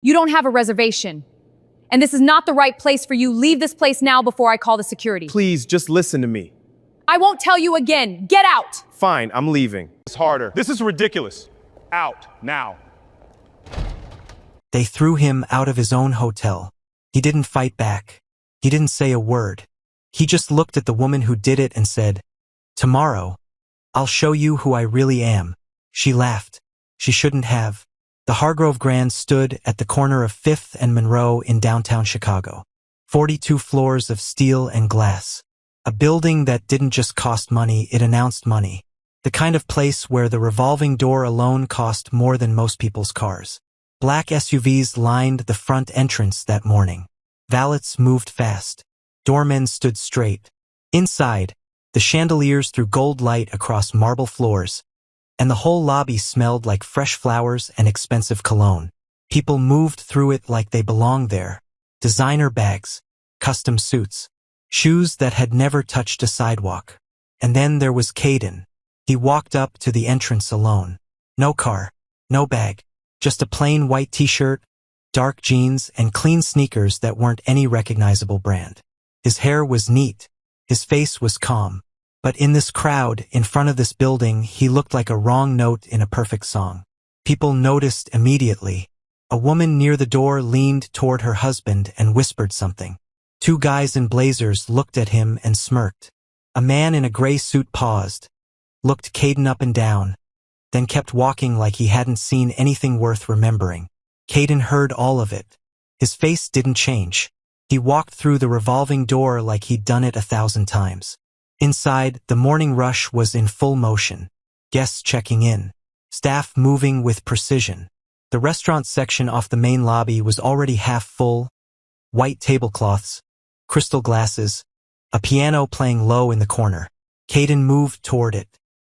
You don't have a reservation. And this is not the right place for you. Leave this place now before I call the security. Please, just listen to me. I won't tell you again. Get out! Fine, I'm leaving. It's harder. This is ridiculous. Out, now. They threw him out of his own hotel. He didn't fight back. He didn't say a word. He just looked at the woman who did it and said, "Tomorrow, I'll show you who I really am." She laughed. She shouldn't have. The Hargrove Grand stood at the corner of 5th and Monroe in downtown Chicago. 42 floors of steel and glass. A building that didn't just cost money, it announced money. The kind of place where the revolving door alone cost more than most people's cars. Black SUVs lined the front entrance that morning. Valets moved fast. Doormen stood straight. Inside, the chandeliers threw gold light across marble floors, and the whole lobby smelled like fresh flowers and expensive cologne. People moved through it like they belonged there. Designer bags, custom suits, shoes that had never touched a sidewalk. And then there was Caden. He walked up to the entrance alone. No car, no bag, just a plain white t-shirt, dark jeans, and clean sneakers that weren't any recognizable brand. His hair was neat. His face was calm. But in this crowd, in front of this building, he looked like a wrong note in a perfect song. People noticed immediately. A woman near the door leaned toward her husband and whispered something. 2 guys in blazers looked at him and smirked. A man in a gray suit paused, looked Caden up and down, then kept walking like he hadn't seen anything worth remembering. Caden heard all of it. His face didn't change. He walked through the revolving door like he'd done it 1,000 times. Inside, the morning rush was in full motion. Guests checking in. Staff moving with precision. The restaurant section off the main lobby was already half full. White tablecloths, crystal glasses, a piano playing low in the corner. Caden moved toward it.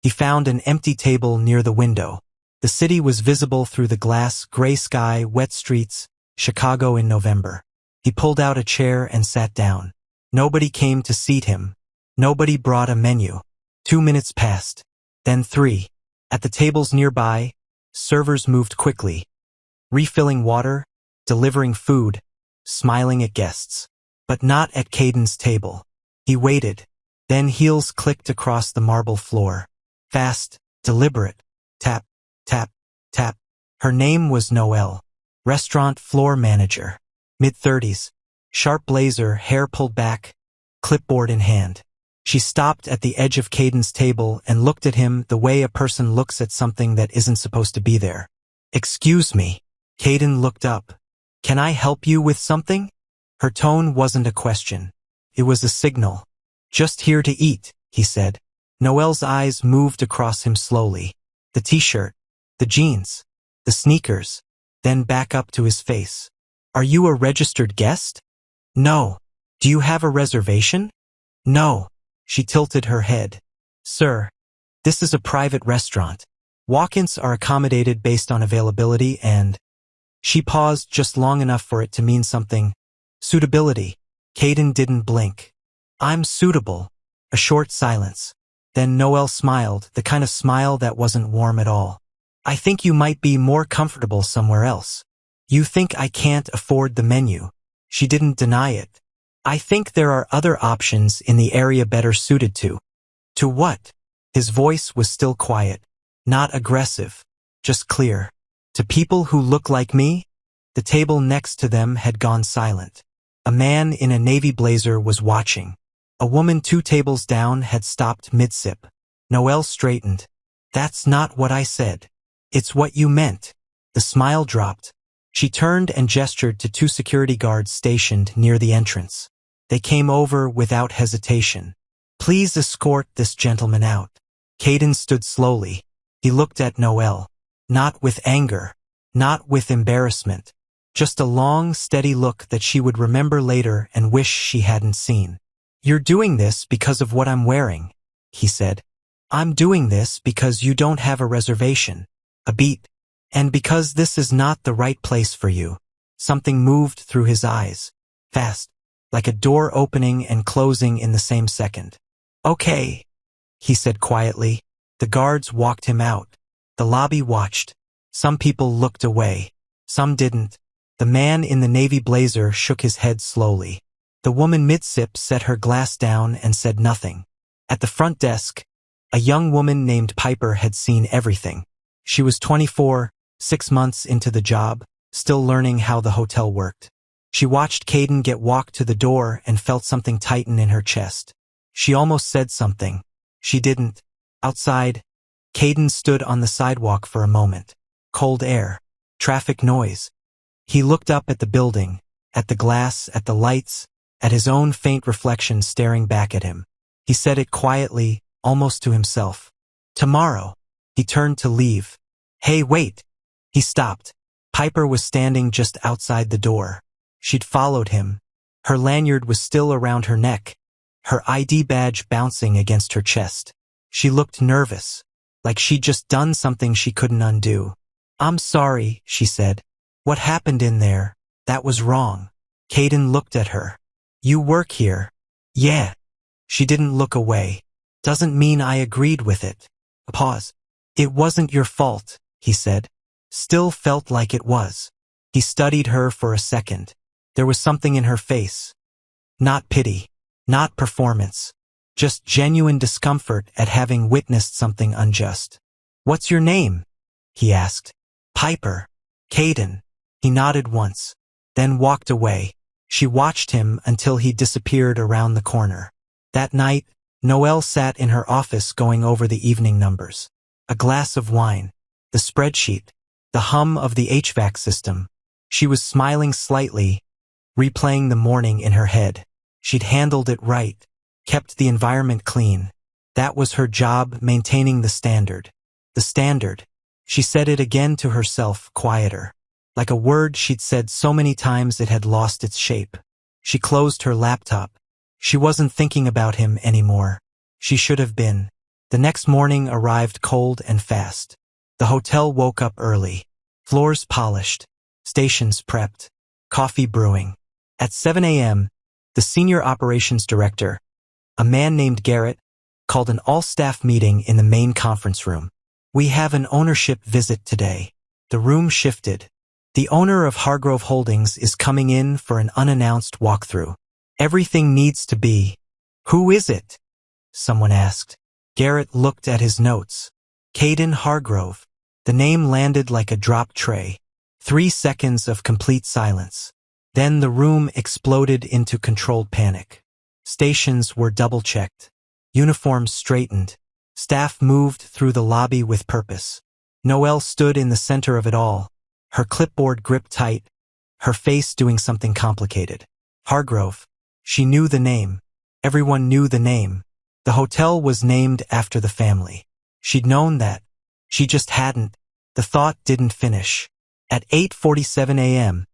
He found an empty table near the window. The city was visible through the glass, gray sky, wet streets, Chicago in November. He pulled out a chair and sat down. Nobody came to seat him. Nobody brought a menu. 2 minutes passed. Then 3. At the tables nearby, servers moved quickly, refilling water, delivering food, smiling at guests. But not at Caden's table. He waited. Then heels clicked across the marble floor. Fast, deliberate. Tap, tap, tap. Her name was Noelle. Restaurant floor manager. Mid-30s. Sharp blazer, hair pulled back, clipboard in hand. She stopped at the edge of Caden's table and looked at him the way a person looks at something that isn't supposed to be there. "Excuse me." Caden looked up. "Can I help you with something?" Her tone wasn't a question. It was a signal. "Just here to eat," he said. Noelle's eyes moved across him slowly. The t-shirt, the jeans, the sneakers, then back up to his face. "Are you a registered guest?" "No." "Do you have a reservation?" "No." She tilted her head. "Sir, this is a private restaurant. Walk-ins are accommodated based on availability and—" She paused just long enough for it to mean something. "Suitability." Caden didn't blink. "I'm suitable." A short silence. Then Noelle smiled, the kind of smile that wasn't warm at all. "I think you might be more comfortable somewhere else. You think I can't afford the menu." She didn't deny it. "I think there are other options in the area better suited to." "To what?" His voice was still quiet. Not aggressive. Just clear. "To people who look like me?" The table next to them had gone silent. A man in a navy blazer was watching. A woman 2 tables down had stopped mid-sip. Noelle straightened. "That's not what I said. It's what you meant." The smile dropped. She turned and gestured to 2 security guards stationed near the entrance. They came over without hesitation. "Please escort this gentleman out." Caden stood slowly. He looked at Noelle. Not with anger. Not with embarrassment. Just a long, steady look that she would remember later and wish she hadn't seen. "You're doing this because of what I'm wearing," he said. "I'm doing this because you don't have a reservation." A beat. "And because this is not the right place for you." Something moved through his eyes. Fast. Like a door opening and closing in the same second. "Okay," he said quietly. The guards walked him out. The lobby watched. Some people looked away. Some didn't. The man in the navy blazer shook his head slowly. The woman mid-sip set her glass down and said nothing. At the front desk, a young woman named Piper had seen everything. She was 24, 6 months into the job, still learning how the hotel worked. She watched Caden get walked to the door and felt something tighten in her chest. She almost said something. She didn't. Outside, Caden stood on the sidewalk for a moment. Cold air. Traffic noise. He looked up at the building, at the glass, at the lights, at his own faint reflection staring back at him. He said it quietly, almost to himself. Tomorrow. He turned to leave. Hey, wait. He stopped. Piper was standing just outside the door. She'd followed him. Her lanyard was still around her neck, her ID badge bouncing against her chest. She looked nervous, like she'd just done something she couldn't undo. I'm sorry, she said. What happened in there? That was wrong. Caden looked at her. You work here? Yeah. She didn't look away. Doesn't mean I agreed with it. A pause. It wasn't your fault, he said. Still felt like it was. He studied her for a second. There was something in her face. Not pity. Not performance. Just genuine discomfort at having witnessed something unjust. What's your name? He asked. Piper. Caden. He nodded once, then walked away. She watched him until he disappeared around the corner. That night, Noelle sat in her office going over the evening numbers. A glass of wine, the spreadsheet, the hum of the HVAC system. She was smiling slightly, replaying the morning in her head. She'd handled it right, kept the environment clean. That was her job, maintaining the standard. The standard. She said it again to herself, quieter. Like a word she'd said so many times it had lost its shape. She closed her laptop. She wasn't thinking about him anymore. She should have been. The next morning arrived cold and fast. The hotel woke up early. Floors polished. Stations prepped. Coffee brewing. At 7 a.m., the senior operations director, a man named Garrett, called an all-staff meeting in the main conference room. We have an ownership visit today. The room shifted. The owner of Hargrove Holdings is coming in for an unannounced walkthrough. Everything needs to be. Who is it? Someone asked. Garrett looked at his notes. Caden Hargrove. The name landed like a drop tray. 3 seconds of complete silence. Then the room exploded into controlled panic. Stations were double-checked. Uniforms straightened. Staff moved through the lobby with purpose. Noelle stood in the center of it all, her clipboard gripped tight, her face doing something complicated. Hargrove. She knew the name. Everyone knew the name. The hotel was named after the family. She'd known that. She just hadn't. The thought didn't finish. At 8:47 a.m.,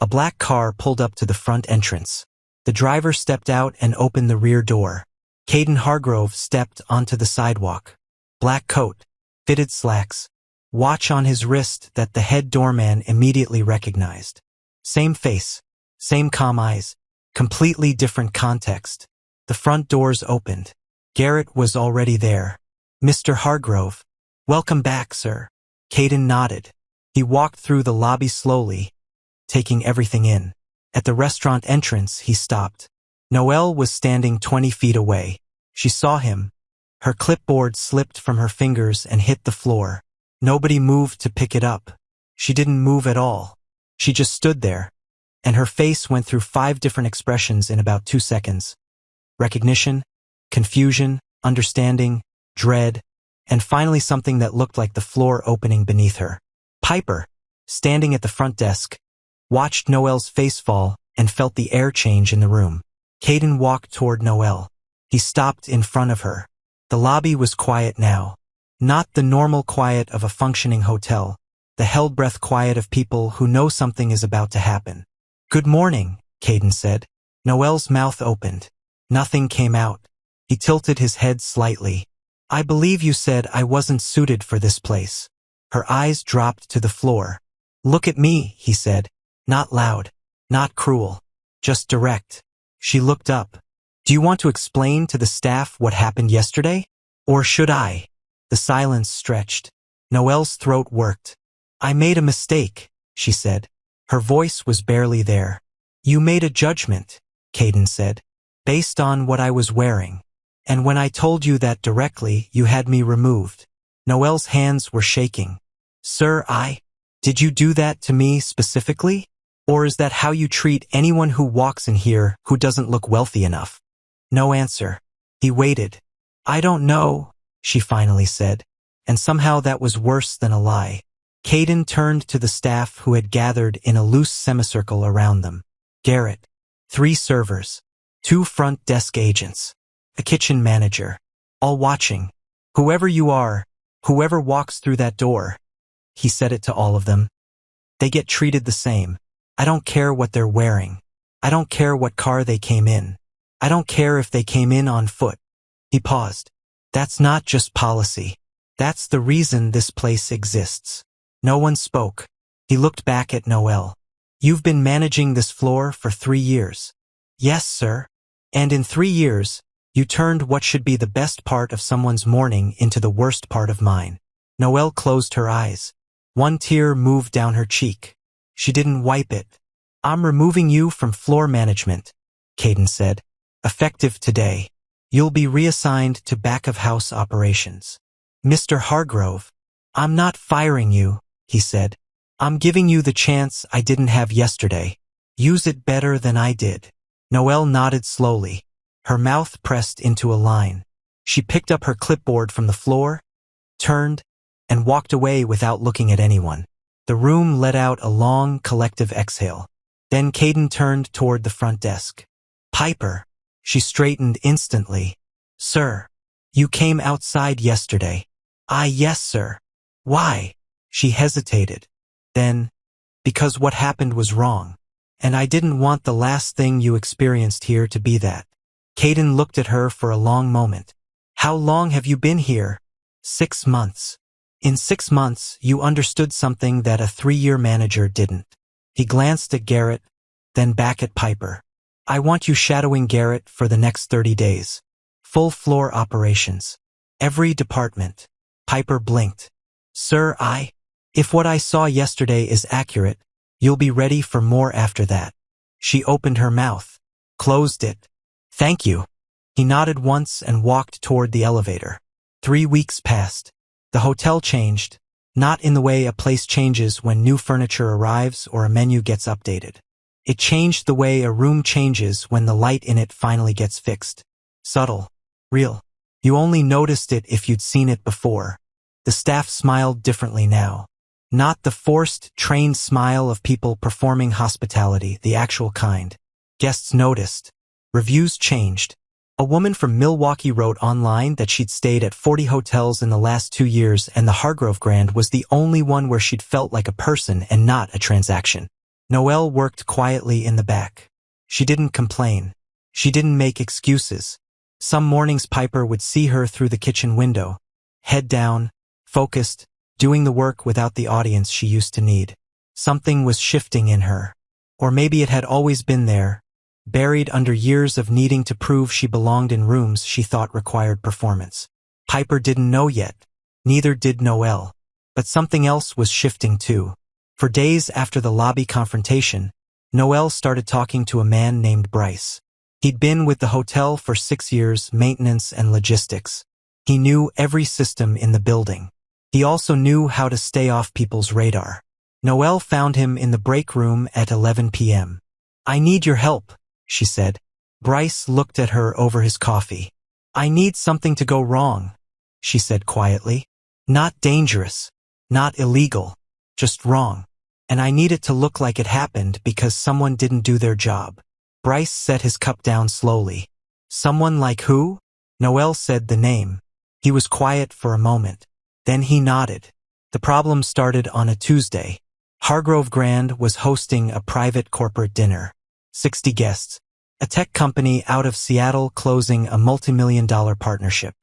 a black car pulled up to the front entrance. The driver stepped out and opened the rear door. Caden Hargrove stepped onto the sidewalk. Black coat, fitted slacks, watch on his wrist that the head doorman immediately recognized. Same face, same calm eyes, completely different context. The front doors opened. Garrett was already there. Mr. Hargrove. Welcome back, sir. Caden nodded. He walked through the lobby slowly, taking everything in. At the restaurant entrance, he stopped. Noelle was standing 20 feet away. She saw him. Her clipboard slipped from her fingers and hit the floor. Nobody moved to pick it up. She didn't move at all. She just stood there, and her face went through 5 different expressions in about 2 seconds. Recognition, confusion, understanding, dread, and finally something that looked like the floor opening beneath her. Piper, standing at the front desk, watched Noelle's face fall and felt the air change in the room. Caden walked toward Noelle. He stopped in front of her. The lobby was quiet now. Not the normal quiet of a functioning hotel, the held breath quiet of people who know something is about to happen. Good morning, Caden said. Noelle's mouth opened. Nothing came out. He tilted his head slightly. I believe you said I wasn't suited for this place. Her eyes dropped to the floor. Look at me, he said. Not loud, not cruel, just direct. She looked up. Do you want to explain to the staff what happened yesterday? Or should I? The silence stretched. Noelle's throat worked. I made a mistake, she said. Her voice was barely there. You made a judgment, Caden said, based on what I was wearing. And when I told you that directly, you had me removed. Noelle's hands were shaking. Sir, did you do that to me specifically? Or is that how you treat anyone who walks in here who doesn't look wealthy enough? No answer. He waited. I don't know, she finally said. And somehow that was worse than a lie. Caden turned to the staff who had gathered in a loose semicircle around them. Garrett, 3 servers, 2 front desk agents, a kitchen manager, all watching. Whoever you are, whoever walks through that door, he said it to all of them. They get treated the same. I don't care what they're wearing. I don't care what car they came in. I don't care if they came in on foot. He paused. That's not just policy. That's the reason this place exists. No one spoke. He looked back at Noelle. You've been managing this floor for 3 years. Yes, sir. And in 3 years, you turned what should be the best part of someone's morning into the worst part of mine. Noelle closed her eyes. One tear moved down her cheek. She didn't wipe it. I'm removing you from floor management, Caden said. Effective today. You'll be reassigned to back-of-house operations. Mr. Hargrove, I'm not firing you, he said. I'm giving you the chance I didn't have yesterday. Use it better than I did. Noelle nodded slowly. Her mouth pressed into a line. She picked up her clipboard from the floor, turned, and walked away without looking at anyone. The room let out a long, collective exhale. Then Caden turned toward the front desk. Piper. She straightened instantly. Sir, you came outside yesterday. Yes, sir. Why? She hesitated. Then, because what happened was wrong. And I didn't want the last thing you experienced here to be that. Caden looked at her for a long moment. How long have you been here? 6 months. In 6 months, you understood something that a 3-year manager didn't. He glanced at Garrett, then back at Piper. I want you shadowing Garrett for the next 30 days. Full floor operations. Every department. Piper blinked. Sir, if what I saw yesterday is accurate, you'll be ready for more after that. She opened her mouth, closed it. Thank you. He nodded once and walked toward the elevator. 3 weeks passed. The hotel changed, not in the way a place changes when new furniture arrives or a menu gets updated. It changed the way a room changes when the light in it finally gets fixed. Subtle. Real. You only noticed it if you'd seen it before. The staff smiled differently now. Not the forced, trained smile of people performing hospitality, the actual kind. Guests noticed. Reviews changed. A woman from Milwaukee wrote online that she'd stayed at 40 hotels in the last 2 years and the Hargrove Grand was the only one where she'd felt like a person and not a transaction. Noelle worked quietly in the back. She didn't complain. She didn't make excuses. Some mornings Piper would see her through the kitchen window, head down, focused, doing the work without the audience she used to need. Something was shifting in her. Or maybe it had always been there, buried under years of needing to prove she belonged in rooms she thought required performance. Piper didn't know yet. Neither did Noelle. But something else was shifting too. For days after the lobby confrontation, Noelle started talking to a man named Bryce. He'd been with the hotel for 6 years, maintenance and logistics. He knew every system in the building. He also knew how to stay off people's radar. Noelle found him in the break room at 11 p.m. I need your help, she said. Bryce looked at her over his coffee. I need something to go wrong, she said quietly. Not dangerous, not illegal, just wrong. And I need it to look like it happened because someone didn't do their job. Bryce set his cup down slowly. Someone like who? Noelle said the name. He was quiet for a moment. Then he nodded. The problem started on a Tuesday. Hargrove Grand was hosting a private corporate dinner. 60 guests. A tech company out of Seattle closing a multi-million-dollar partnership.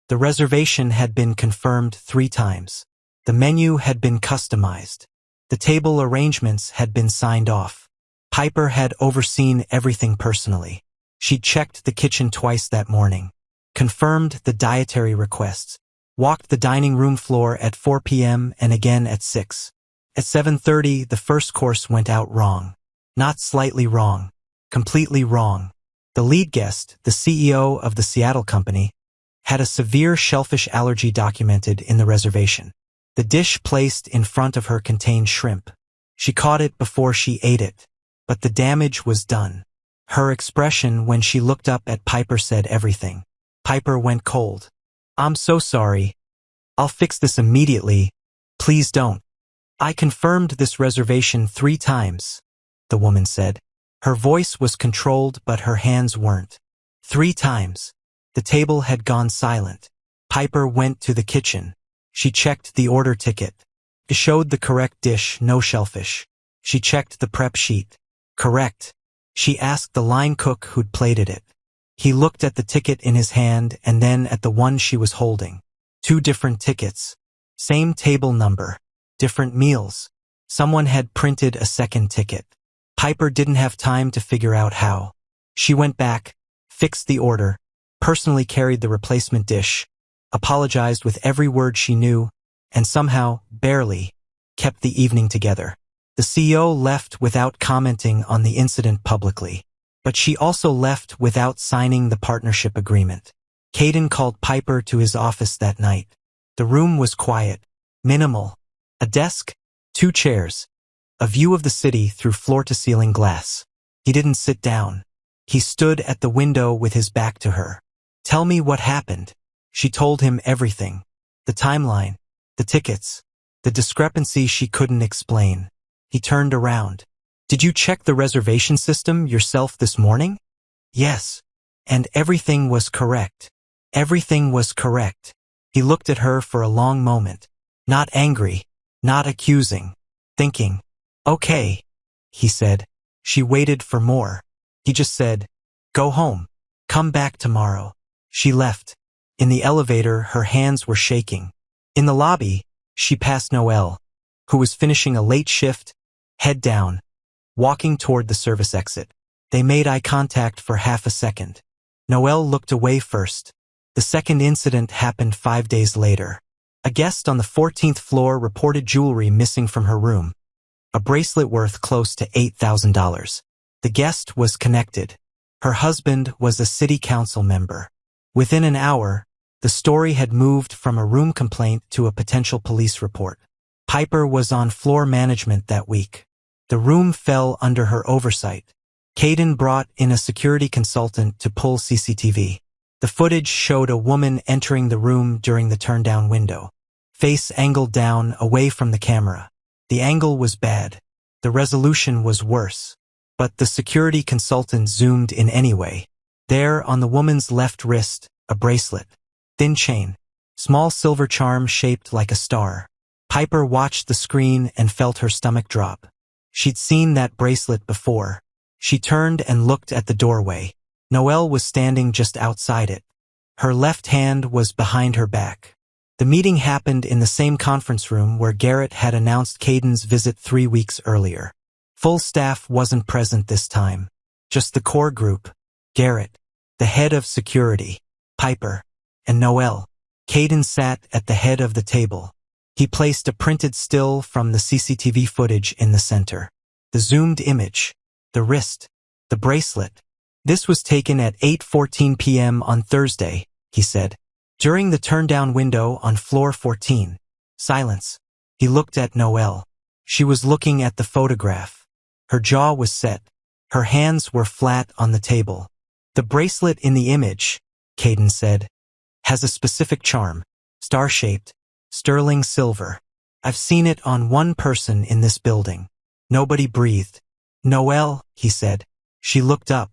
The reservation had been confirmed 3 times. The menu had been customized. The table arrangements had been signed off. Piper had overseen everything personally. She'd checked the kitchen twice that morning, confirmed the dietary requests, walked the dining room floor at 4 p.m. and again at 6. At 7:30, the first course went out wrong. Not slightly wrong. Completely wrong. The lead guest, the CEO of the Seattle company, had a severe shellfish allergy documented in the reservation. The dish placed in front of her contained shrimp. She caught it before she ate it. But the damage was done. Her expression when she looked up at Piper said everything. Piper went cold. "I'm so sorry. I'll fix this immediately. Please don't." "I confirmed this reservation 3 times," the woman said. Her voice was controlled, but her hands weren't. 3 times. The table had gone silent. Piper went to the kitchen. She checked the order ticket. It showed the correct dish, no shellfish. She checked the prep sheet. Correct. She asked the line cook who'd plated it. He looked at the ticket in his hand and then at the one she was holding. 2 different tickets. Same table number. Different meals. Someone had printed a second ticket. Piper didn't have time to figure out how. She went back, fixed the order, personally carried the replacement dish, apologized with every word she knew, and somehow, barely, kept the evening together. The CEO left without commenting on the incident publicly. But she also left without signing the partnership agreement. Caden called Piper to his office that night. The room was quiet, minimal. A desk, 2 chairs, a view of the city through floor-to-ceiling glass. He didn't sit down. He stood at the window with his back to her. "Tell me what happened." She told him everything. The timeline, the tickets, the discrepancy she couldn't explain. He turned around. "Did you check the reservation system yourself this morning?" "Yes." "And everything was correct." "Everything was correct." He looked at her for a long moment. Not angry, not accusing, thinking. "Okay," he said. She waited for more. He just said, "Go home. Come back tomorrow." She left. In the elevator, her hands were shaking. In the lobby, she passed Noelle, who was finishing a late shift, head down, walking toward the service exit. They made eye contact for half a second. Noelle looked away first. The second incident happened 5 days later. A guest on the 14th floor reported jewelry missing from her room. A bracelet worth close to $8,000. The guest was connected. Her husband was a city council member. Within an hour, the story had moved from a room complaint to a potential police report. Piper was on floor management that week. The room fell under her oversight. Caden brought in a security consultant to pull CCTV. The footage showed a woman entering the room during the turn-down window. Face angled down, away from the camera. The angle was bad. The resolution was worse. But the security consultant zoomed in anyway. There, on the woman's left wrist, a bracelet. Thin chain. Small silver charm shaped like a star. Piper watched the screen and felt her stomach drop. She'd seen that bracelet before. She turned and looked at the doorway. Noelle was standing just outside it. Her left hand was behind her back. The meeting happened in the same conference room where Garrett had announced Caden's visit 3 weeks earlier. Full staff wasn't present this time. Just the core group. Garrett, the head of security, Piper, and Noelle. Caden sat at the head of the table. He placed a printed still from the CCTV footage in the center. The zoomed image, the wrist, the bracelet. "This was taken at 8:14 p.m. on Thursday," he said. "During the turn-down window on floor 14. Silence. He looked at Noelle. She was looking at the photograph. Her jaw was set. Her hands were flat on the table. "The bracelet in the image," Caden said, "has a specific charm. Star-shaped. Sterling silver. I've seen it on one person in this building." Nobody breathed. "Noelle," he said. She looked up.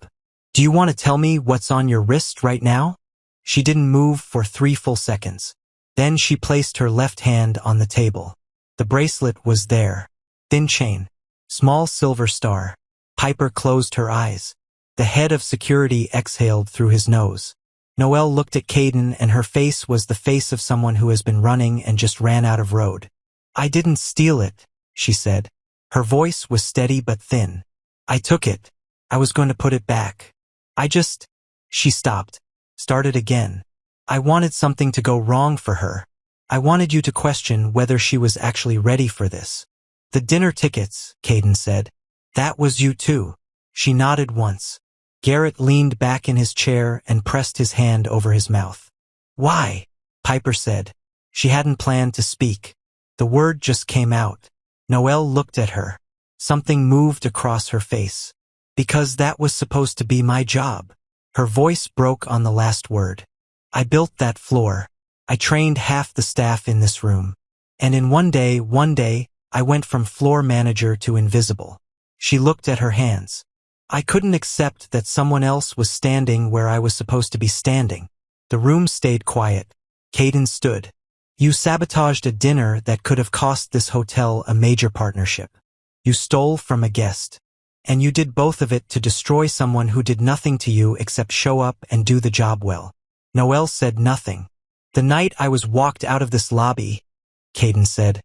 "Do you want to tell me what's on your wrist right now?" She didn't move for 3 full seconds. Then she placed her left hand on the table. The bracelet was there. Thin chain. Small silver star. Piper closed her eyes. The head of security exhaled through his nose. Noelle looked at Caden, and her face was the face of someone who has been running and just ran out of road. "I didn't steal it," she said. Her voice was steady but thin. "I took it. I was going to put it back. She stopped. Started again. "I wanted something to go wrong for her. I wanted you to question whether she was actually ready for this." The dinner tickets, Caden said. That was you too. She nodded once. Garrett leaned back in his chair and pressed his hand over his mouth. Why? Piper said. She hadn't planned to speak. The word just came out. Noelle looked at her. Something moved across her face. Because that was supposed to be my job. Her voice broke on the last word. I built that floor. I trained half the staff in this room. And in one day, I went from floor manager to invisible. She looked at her hands. I couldn't accept that someone else was standing where I was supposed to be standing. The room stayed quiet. Caden stood. You sabotaged a dinner that could have cost this hotel a major partnership. You stole from a guest. And you did both of it to destroy someone who did nothing to you except show up and do the job well. Noelle said nothing. The night I was walked out of this lobby, Caden said,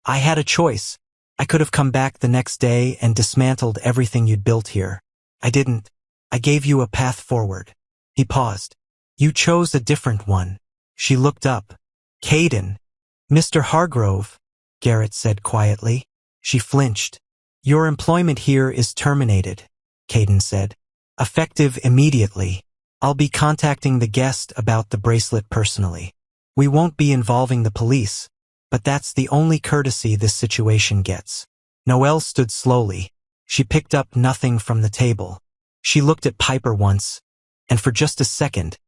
I had a choice. I could have come back the next day and dismantled everything you'd built here. I didn't. I gave you a path forward. He paused. You chose a different one. She looked up. Caden. Mr. Hargrove, Garrett said quietly. She flinched. Your employment here is terminated, Caden said. Effective immediately. I'll be contacting the guest about the bracelet personally. We won't be involving the police, but that's the only courtesy this situation gets. Noelle stood slowly. She picked up nothing from the table. She looked at Piper once, and for just a second,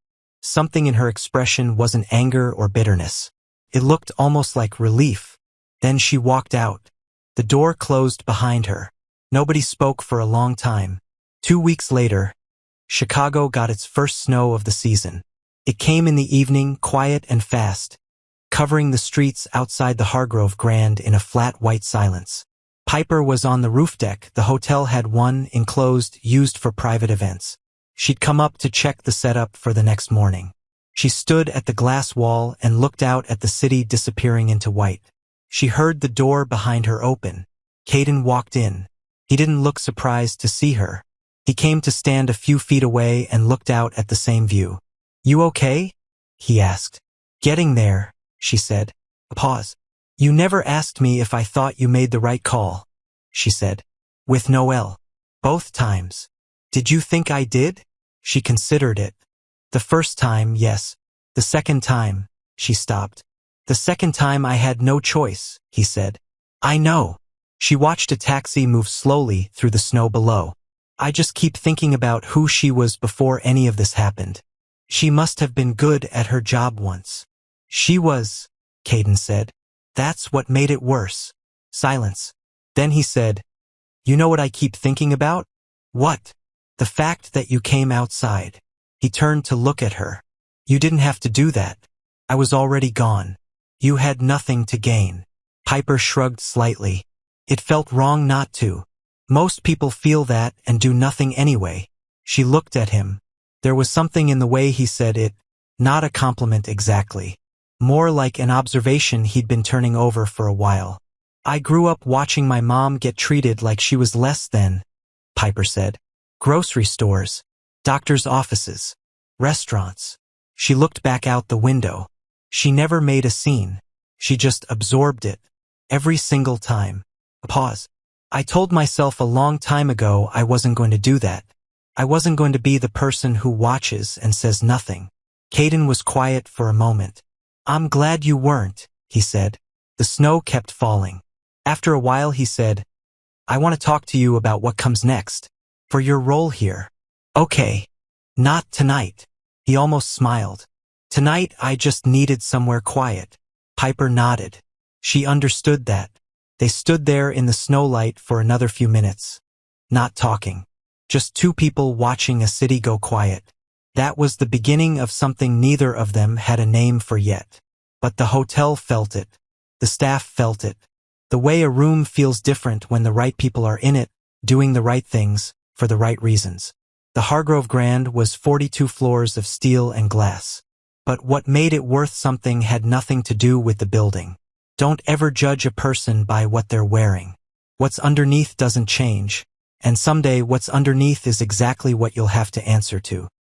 something in her expression wasn't anger or bitterness. It looked almost like relief. Then she walked out. The door closed behind her. Nobody spoke for a long time. 2 weeks later, Chicago got its first snow of the season. It came in the evening, quiet and fast, covering the streets outside the Hargrove Grand in a flat white silence. Piper was on the roof deck. The hotel had one, enclosed, used for private events. She'd come up to check the setup for the next morning. She stood at the glass wall and looked out at the city disappearing into white. She heard the door behind her open. Caden walked in. He didn't look surprised to see her. He came to stand a few feet away and looked out at the same view. You okay? He asked. Getting there, she said. A pause. You never asked me if I thought you made the right call, she said. With Noelle. Both times. Did you think I did? She considered it. The first time, yes. The second time, she stopped. The second time I had no choice, he said. I know. She watched a taxi move slowly through the snow below. I just keep thinking about who she was before any of this happened. She must have been good at her job once. She was, Caden said. That's what made it worse. Silence. Then he said, You know what I keep thinking about? What? The fact that you came outside. He turned to look at her. You didn't have to do that. I was already gone. You had nothing to gain. Piper shrugged slightly. It felt wrong not to. Most people feel that and do nothing anyway. She looked at him. There was something in the way he said it, not a compliment exactly. More like an observation he'd been turning over for a while. I grew up watching my mom get treated like she was less than, Piper said. Grocery stores, doctors' offices, restaurants. She looked back out the window. She never made a scene. She just absorbed it. Every single time. A pause. I told myself a long time ago I wasn't going to do that. I wasn't going to be the person who watches and says nothing. Caden was quiet for a moment. I'm glad you weren't, he said. The snow kept falling. After a while he said, I want to talk to you about what comes next. For your role here. Okay. Not tonight. He almost smiled. Tonight I just needed somewhere quiet. Piper nodded. She understood that. They stood there in the snowlight for another few minutes. Not talking. Just two people watching a city go quiet. That was the beginning of something neither of them had a name for yet. But the hotel felt it. The staff felt it. The way a room feels different when the right people are in it, doing the right things, for the right reasons. The Hargrove Grand was 42 floors of steel and glass. But what made it worth something had nothing to do with the building. Don't ever judge a person by what they're wearing. What's underneath doesn't change, and someday what's underneath is exactly what you'll have to answer to.